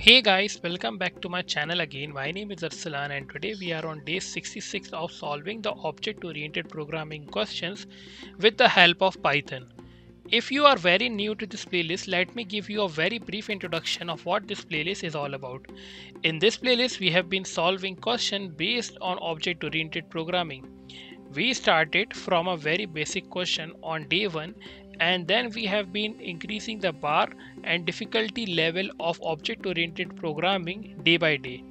Hey guys, welcome back to my channel again. My name is Arsalan and today we are on day 66 of solving the object-oriented programming questions with the help of Python. If you are very new to this playlist, let me give you a very brief introduction of what this playlist is all about. In this playlist, we have been solving questions based on object-oriented programming. We started from a very basic question on day 1 and then we have been increasing the bar and difficulty level of object-oriented programming day by day.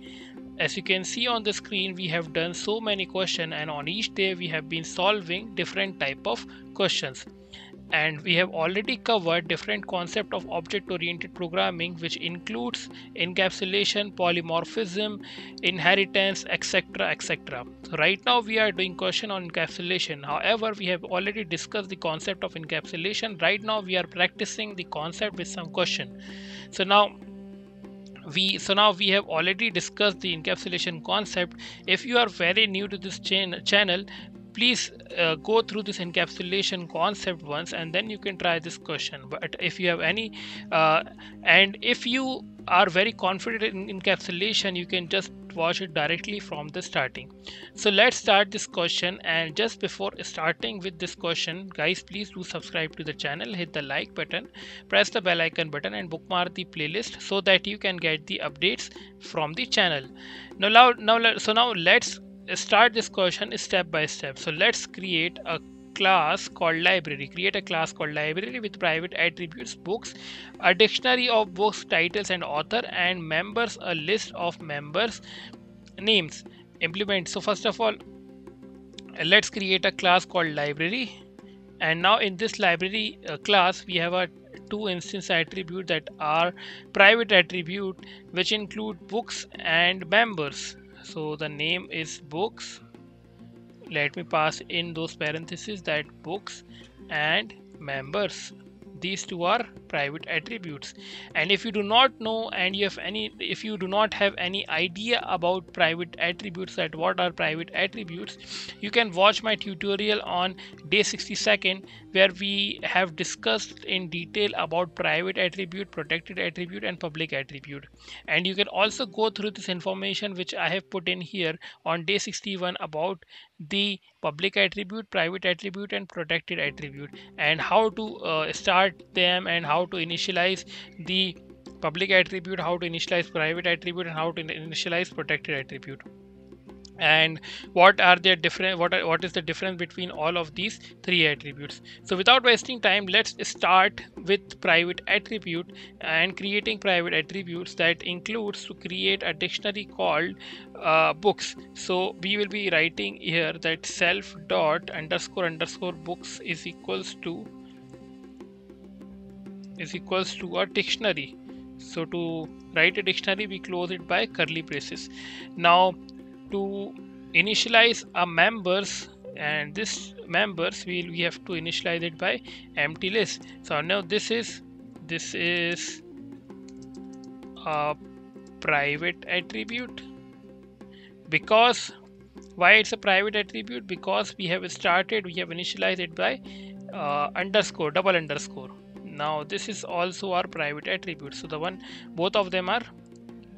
As you can see on the screen, we have done so many questions and on each day we have been solving different type of questions. And we have already covered different concepts of object-oriented programming, which includes encapsulation, polymorphism, inheritance, etc. etc. So right now we are doing question on encapsulation. However, we have already discussed the concept of encapsulation. Right now we are practicing the concept with some question. So now we have already discussed the encapsulation concept. If you are very new to this channel, please go through this encapsulation concept once and then you can try this question. But if you have any and if you are very confident in encapsulation, you can just watch it directly from the starting. So let's start this question, and just before starting with this question, guys, please do subscribe to the channel, hit the like button, press the bell icon button and bookmark the playlist so that you can get the updates from the channel. Now let's start this question step by step. So let's create a class called library. Create a class called library with private attributes books, a dictionary of books, titles and author, and members, a list of members names. Implement. So first of all, let's create a class called library, and now in this library class we have a two instance attribute that are private attribute, which include books and members. So the name is books. Let me pass in those parentheses that books and members. These two are private attributes. And if you do not know and if you do not have any idea about private attributes, that what are private attributes, you can watch my tutorial on day 62 where we have discussed in detail about private attribute, protected attribute and public attribute. And you can also go through this information which I have put in here on day 61 about the public attribute, private attribute and protected attribute, and how to start them and how to initialize the public attribute, how to initialize private attribute and how to initialize protected attribute, and what are their different what is the difference between all of these three attributes. So without wasting time, let's start with private attribute and creating private attributes. That includes to create a dictionary called books. So we will be writing here that self dot underscore underscore books is equals to a dictionary. So to write a dictionary, we close it by curly braces. Now to initialize a members, and this members we have to initialize it by empty list. So now this is a private attribute. Because why it's a private attribute? Because we have initialized it by underscore, double underscore. Now this is also our private attribute. So both of them are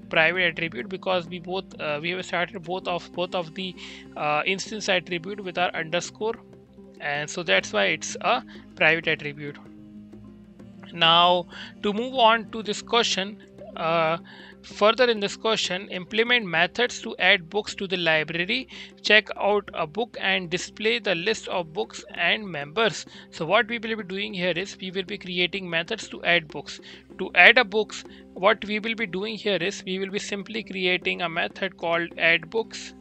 private attribute because we have started both of the instance attribute with our underscore, and so that's why it's a private attribute. Now to move on to this question, further in this question, implement methods to add books to the library. Check out a book and display the list of books and members. So what we will be doing here is we will be creating methods to add books. To add a books, what we will be doing here is we will be simply creating a method called add books,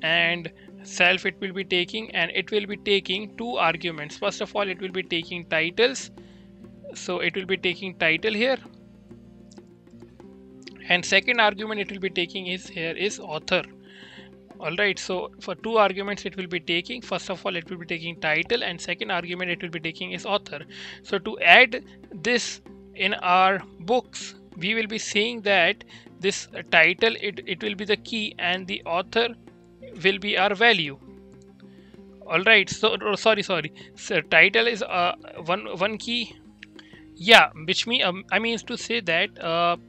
and self it will be taking, and it will be taking two arguments. First of all, it will be taking titles. So it will be taking title here, and second argument it will be taking is author. Alright, so for two arguments it will be taking. First of all, it will be taking title, and second argument it will be taking is author. So to add this in our books, we will be saying that this title it will be the key and the author will be our value. Alright, so sorry, so title is one key. Yeah, which I means to say that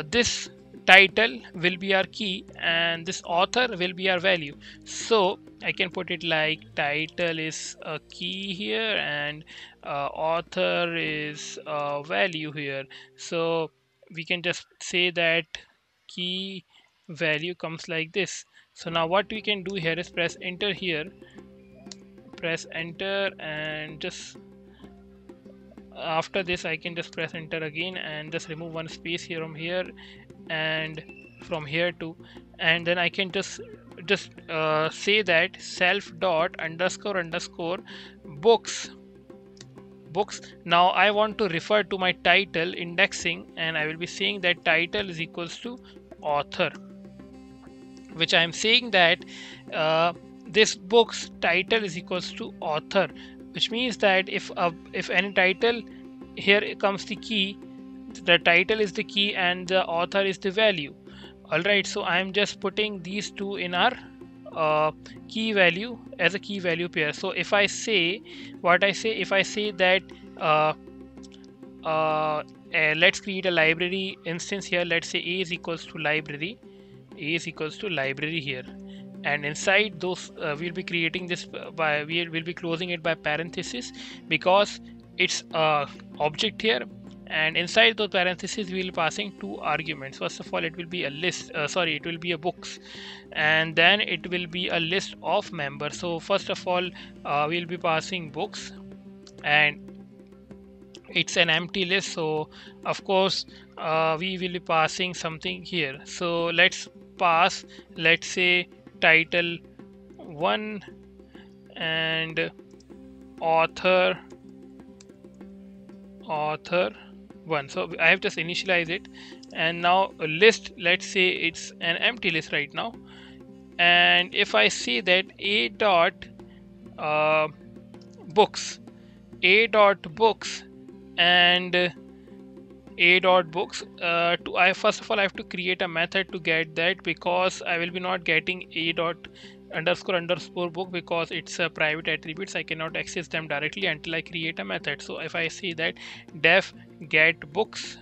this title will be our key and this author will be our value. So I can put it like title is a key here and author is a value here. So we can just say that key value comes like this. So now what we can do here is press enter here, press enter, and just after this I can just press enter again and just remove one space here from here and from here too, and then I can just say that self dot underscore underscore books. Now I want to refer to my title indexing, and I will be saying that title is equals to author, which I am saying that this book's title is equals to author, which means that if any title, here comes the key, the title is the key and the author is the value. Alright, so I am just putting these two in our key value as a key value pair. So if I say what I say, if I say that let's create a library instance here, let's say a is equals to library, a is equals to library here, and inside those we'll be creating this by we'll be closing it by parenthesis because it's a object here, and inside those parentheses we'll be passing two arguments. First of all, it will be a list, it will be a books, and then it will be a list of members. So first of all we'll be passing books, and it's an empty list, so of course we will be passing something here. So let's pass, let's say title 1 and author 1. So I have just initialized it, and now a list, let's say it's an empty list right now, and if I say that a dot books, a dot books and a dot books, first of all I have to create a method to get that, because I will be not getting a dot underscore underscore book because it's a private attributes. I cannot access them directly until I create a method. So if I say that def get books,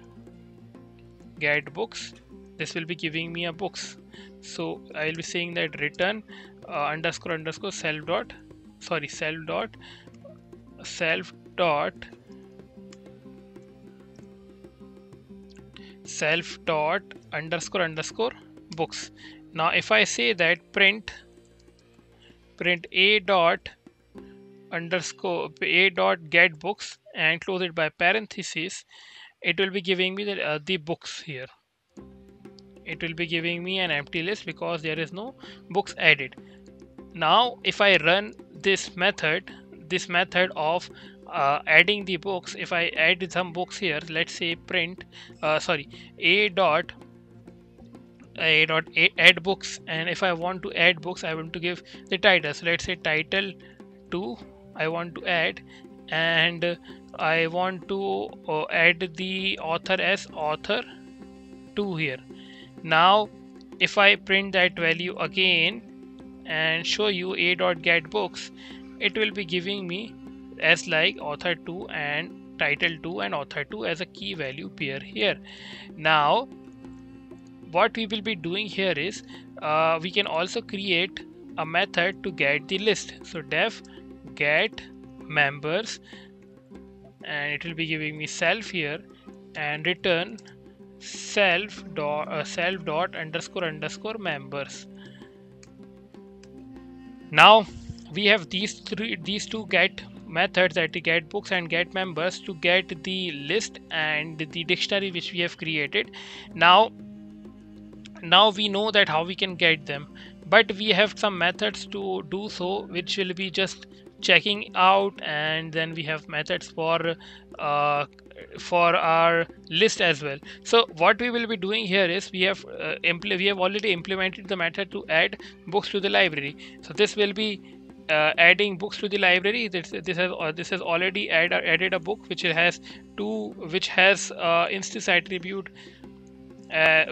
this will be giving me a books. So I will be saying that return underscore underscore self dot underscore underscore books. Now if I say that print a dot underscore a dot get books and close it by parenthesis, it will be giving me the books here. It will be giving me an empty list because there is no books added. Now if I run this method of adding the books, if I add some books here, let's say print a dot add books, and if I want to add books I want to give the title. So let's say title 2 I want to add, and I want to add the author as author 2 here. Now if I print that value again and show you a dot get books, it will be giving me as like author 2 and title 2 and author 2 as a key value pair here. Now what we will be doing here is we can also create a method to get the list. So def get members, and it will be giving me self here, and return self dot underscore underscore members. Now we have these two get methods, that get books and get members, to get the list and the dictionary which we have created. Now we know that how we can get them, but we have some methods to do so, which will be just checking out, and then we have methods for our list as well. So what we will be doing here is we have already implemented the method to add books to the library. So this will be adding books to the library. This has already added a book which has instance attribute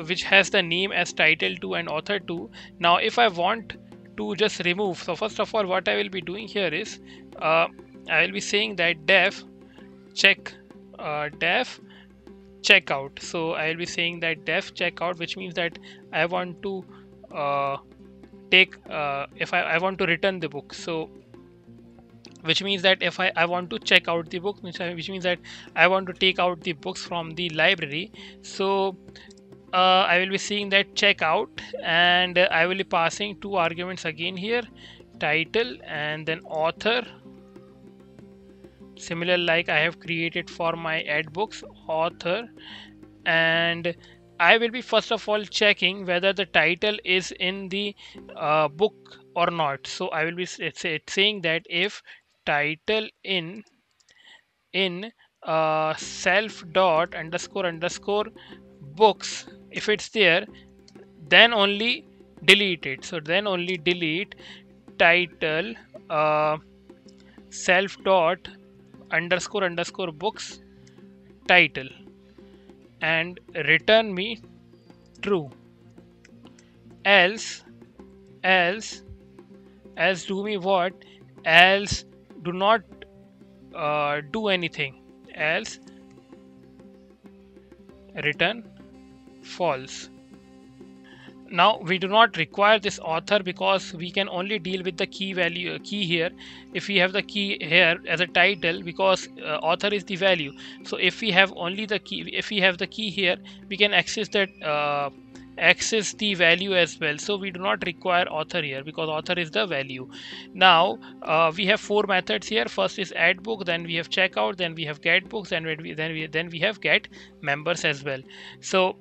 which has the name as title 2 and author 2. Now if I want to just remove, so first of all what I will be doing here is I will be saying that def check def checkout. So I will be saying that def checkout, which means that I want to take if I want to return the book. So which means that if I want to check out the book, which means that I want to take out the books from the library. So I will be seeing that checkout, and I will be passing two arguments again here, title and then author, similar like I have created for my ad books, author. And I will be first of all checking whether the title is in the book or not. So I will be saying that if title in self dot underscore underscore books, if it's there, then only delete it. So then only delete title self dot underscore underscore books title, and return me true. Else else else do me what? Else do not do anything. Else return false. Now we do not require this author because we can only deal with the key value key here. If we have the key here as a title, because author is the value, so if we have only the key, if we have the key here, we can access that access the value as well. So we do not require author here because author is the value. Now we have four methods here. First is add book, then we have checkout, then we have get books, and then we have get members as well. So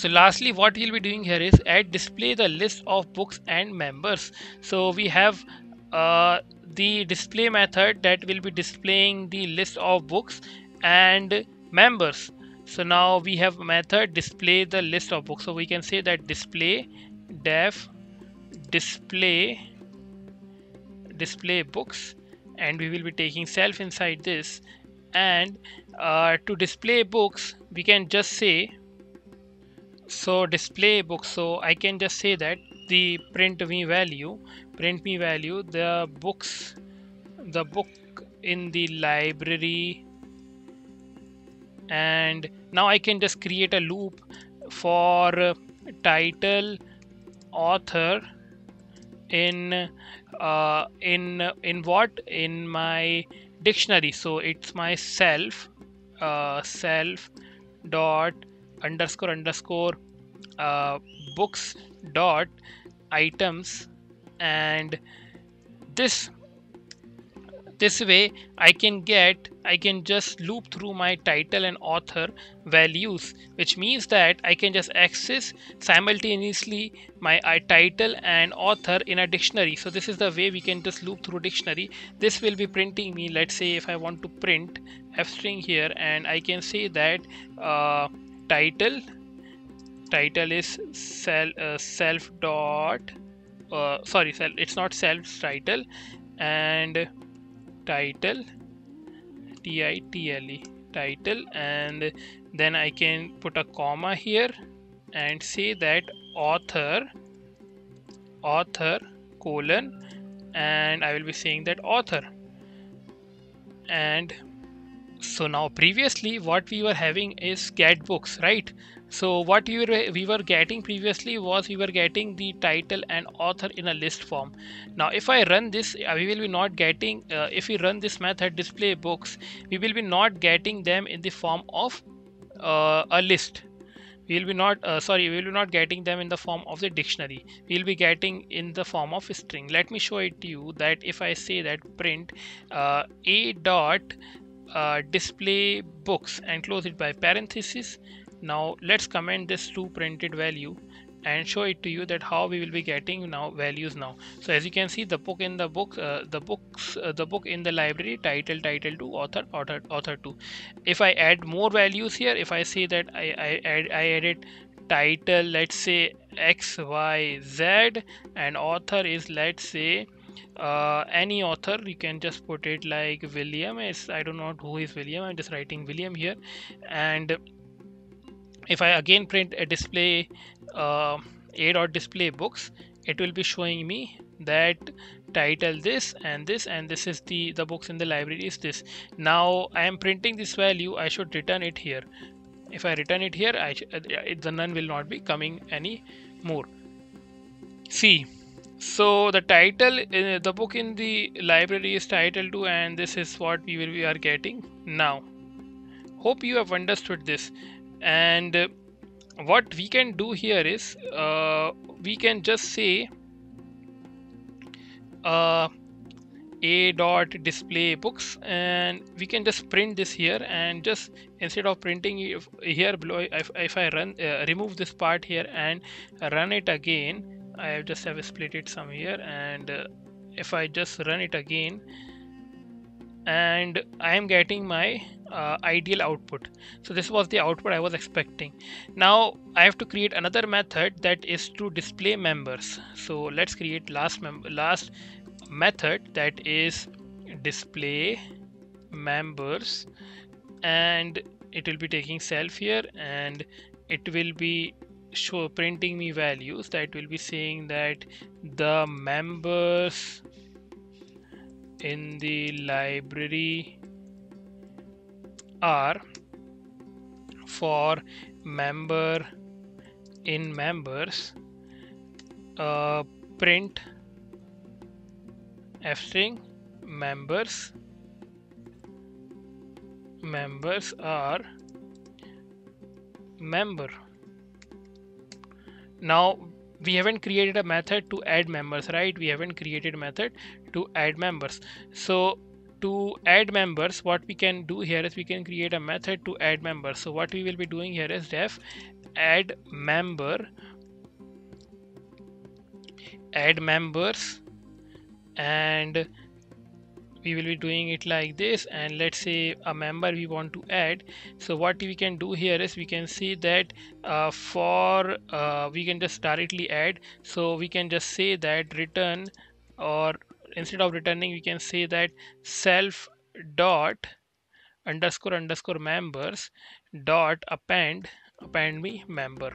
lastly, what we'll be doing here is add display the list of books and members. So we have the display method that will be displaying the list of books and members. So now we have method display the list of books. So we can say that display def display books, and we will be taking self inside this. And to display books, we can just say, so display book, so I can just say that the print me value the book in the library. And now I can just create a loop for title author in what, in my dictionary. So it's my self dot underscore underscore books dot items. And this way I can just loop through my title and author values, which means that I can just access simultaneously my title and author in a dictionary. So this is the way we can just loop through dictionary. This will be printing me, let's say if I want to print f string here, and I can say that title is self dot it's not self title, and title title, and then I can put a comma here and say that author colon, and I will be saying that author. And so now previously what we were having is get books, right? So what we were getting previously was we were getting the title and author in a list form. Now if I run this, we will be not getting if we run this method display books, we will be not getting them in the form of a list. We will be not we will be not getting them in the form of the dictionary. We will be getting in the form of a string. Let me show it to you that if I say that print a dot display books and close it by parenthesis. Now let's comment this to printed value and show it to you that how we will be getting now values now. So as you can see, the book in the book the book in the library, title 2, author 2. If I add more values here, if I say that I added title, let's say X Y Z, and author is, let's say any author, you can just put it like William. I don't know who is William, I'm just writing William here. And if I again print a display a dot display books, it will be showing me that title this, and this is the books in the library is this. Now I am printing this value, I should return it here. If I return it here, the none will not be coming any more. See, so the title, the book in the library is title 2, and this is what we are getting now. Hope you have understood this. And what we can do here is we can just say a dot display books, and we can just print this here, and just instead of printing here below, if I run remove this part here and run it again, I just have split it some here, and if I just run it again, and I am getting my ideal output. So this was the output I was expecting. Now I have to create another method that is to display members. So let's create last method, that is display members, and it will be taking self here, and it will be printing me values that will be saying that the members in the library are for member in members, print f string members are member. Now we haven't created a method to add members, right? We haven't created a method to add members. So to add members, what we can do here is we can create a method to add members. So what we will be doing here is def add member, add members, and we will be doing it like this. And let's say a member we want to add. So what we can do here is we can see that we can just directly add. So we can just say that return, or instead of returning we can say that self dot underscore members dot append me member.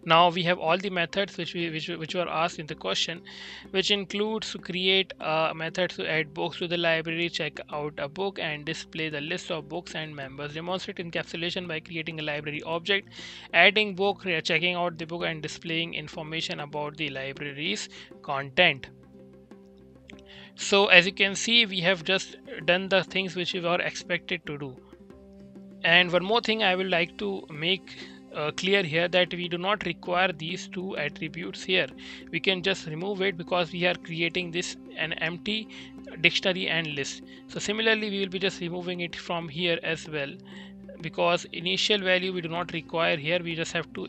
Now we have all the methods which were asked in the question, which includes to create a method to add books to the library, check out a book, and display the list of books and members. Demonstrate encapsulation by creating a library object, adding book, checking out the book, and displaying information about the library's content. So as you can see, we have just done the things which we were expected to do. And one more thing I would like to make clear here, that we do not require these two attributes here. We can just remove it because we are creating this an empty dictionary and list. So similarly we will be just removing it from here as well, because initial value we do not require here. We just have to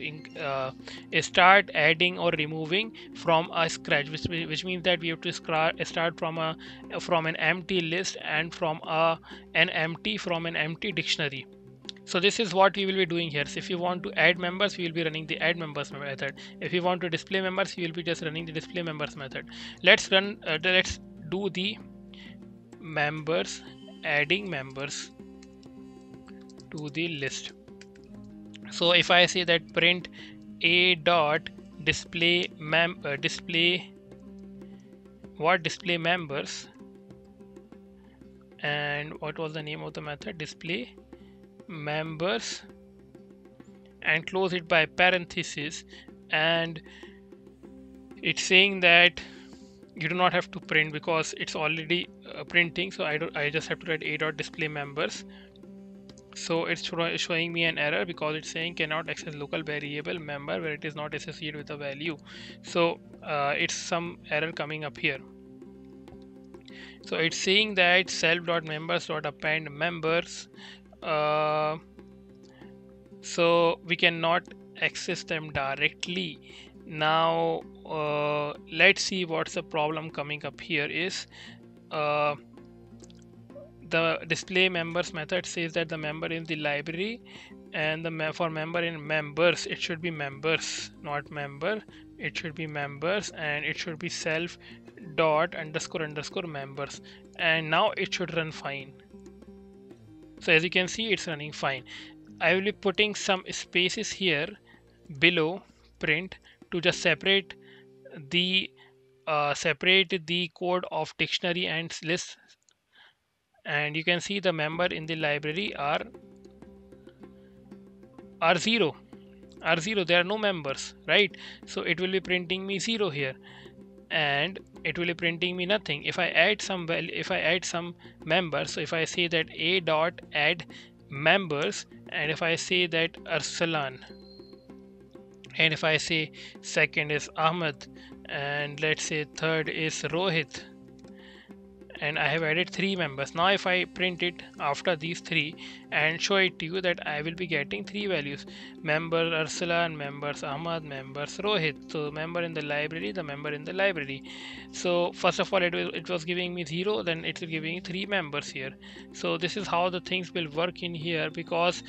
start adding or removing from a scratch, which means that we have to start from an empty list and from an empty dictionary. So this is what we will be doing here. So if you want to add members, we will be running the add members method. If you want to display members, we will be just running the display members method. Let's do the members, adding members to the list. So if I say that print a dot display display members, and what was the name of the method? Display members, and close it by parenthesis, and it's saying that you do not have to print because it's already printing. So I just have to write a dot display members. So it's showing me an error because it's saying cannot access local variable member where it is not associated with a value. So it's some error coming up here. So it's saying that self.members.append members, so we cannot access them directly. Now let's see what's the problem coming up here is the display members method says that the member in the library, and for member in members it should be members, not member. It should be members, and it should be self dot underscore members, and now it should run fine. So as you can see, it's running fine. I will be putting some spaces here below print to just separate the separate the code of dictionary and list, and you can see the member in the library are 0, there are no members, right? So it will be printing me 0 here, and it will be printing me nothing if I add some if I add some members. So if I say that a dot add members, and if I say that Arsalan, and if I say second is Ahmed, and let's say third is Rohit, and I have added 3 members. Now if I print it after these 3 and show it to you, that I will be getting 3 values: member Arsalan, members Ahmad, members Rohit. So member in the library, the member in the library. So first of all it was giving me 0, then it's giving 3 members here. So this is how the things will work in here, because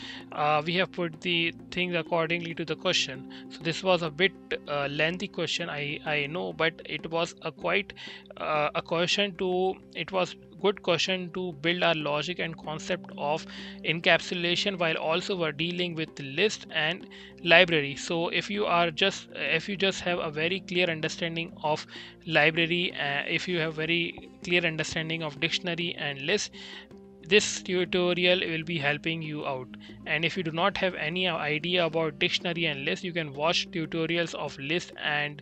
we have put the things accordingly to the question. So this was a bit lengthy question, I know, but it was a quite a question to it was good question to build our logic and concept of encapsulation, while also we're dealing with list and library. So if you just have a very clear understanding of library, if you have very clear understanding of dictionary and list, this tutorial will be helping you out. And if you do not have any idea about dictionary and list, you can watch tutorials of list and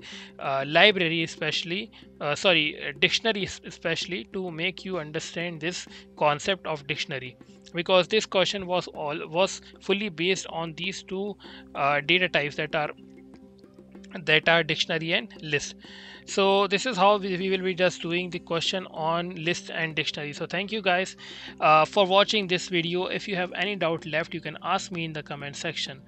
library, especially dictionary especially, to make you understand this concept of dictionary, because this question was fully based on these two data types, that are dictionary and list. So this is how we will be just doing the question on list and dictionary. So thank you guys for watching this video. If you have any doubt left, you can ask me in the comment section.